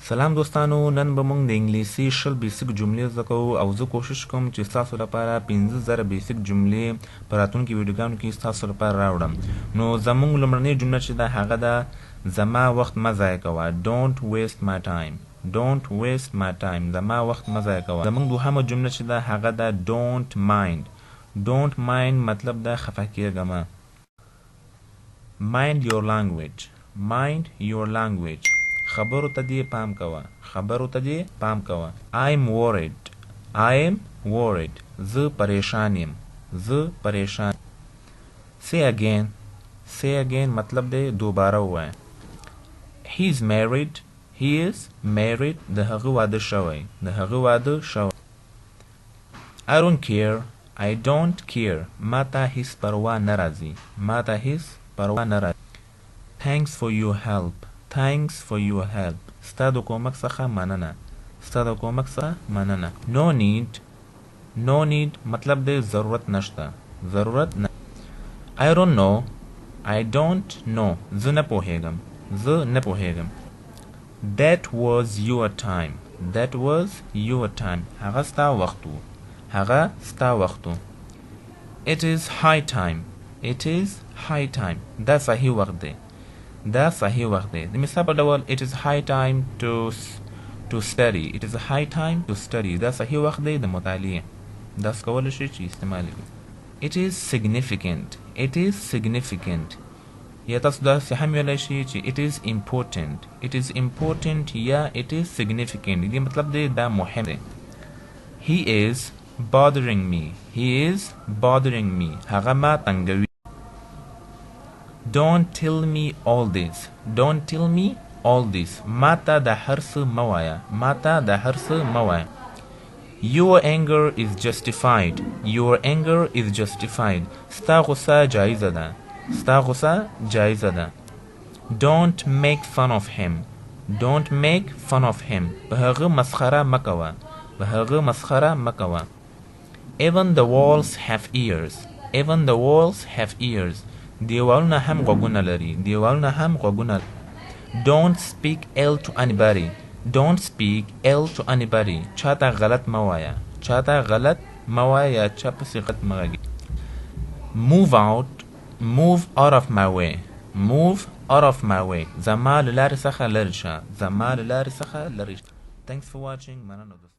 سلام دوستانو، نن به موږ د انګلیسي 10 بیسیک جملې زده کوو او زه کوشش کوم چې ستاسو لپاره 15000 بیسیک جملې په راتلونکي ویډیوګانو کې ستاسو لپاره راوړم. نو زموږ لومړنۍ جمله چې ده هغه ده زما وخت مه ضایع کوه. Don't waste my time. Don't waste my time. زما وخت مه ضایع کوه. زموږ دوهمه جمله چې ده هغه ده don't mind. Don't mind مطلب ده خفه کېږه مه. Mind your language. Mind your language. خبرو ته دې پام کوه. خبرو ته دې پام کوه. I'm worried. I'm worried. زه پریشان یم. زه پریشان. Say again. Say again مطلب دې دوباره ووایه. He's married. He is married. د هغه واده شوی. د هغه واده شوی. I don't care. I don't care. ما ته هیڅ پروا نه راځي. ما ته هیڅ پروا نه راځي. Thanks for your help. Thanks for your help. ستا د کومک څخه مننه. ستا د کومک څخه مننه. No need. No need مطلب دی ضرورت نشته. ضرورت نه. I don't know. I don't know. زه نه پوهیږم. زه نه پوهیږم. That was your time. That was your time. هغه ستا وخت و. هغه ستا وخت و. It is high time. It is high time. دا صحیح وخت دی. دا صحیح وخت دی. د مثال په ډول it is high time to study. It is a high time to study. دا صحیح وخت دی د مطالعې. داس کولی شي چې استعمال کړئ. It is significant. It is significant. یا تاسو داسې هم ویلی شي چې it is important. It is important یا it is significant. دې مطلب دی دا مهم دی. He is bothering me. He is bothering me. هغه ما تنګوي. Don't tell me all this. Don't tell me all this. ما ته د هر څه مه وایه. ما ته د هر څه مه وایه. Your anger is justified. Your anger is justified. ستا غصه جایزه ده. ستا غصه جایزه ده. Don't make fun of him. Don't make fun of him. په هغه مسخره مه کوه. په هغه مسخره مه کوه. Even the walls have ears. Even the walls have ears. دیوالونه هم غوږونه لري. دیوالونه هم غوږونه. Don't speak ill to anybody. Don't speak ill to anybody. چاته غلط مه وایه. چاته غلط مه وایه یا چا پسې غلط مه غږیږه. Move out. Move out of my way. Move out of my way. زما له لارې څخه لرې شه. زما له لارې څخه لرې شه. Thanks for watching. مننه.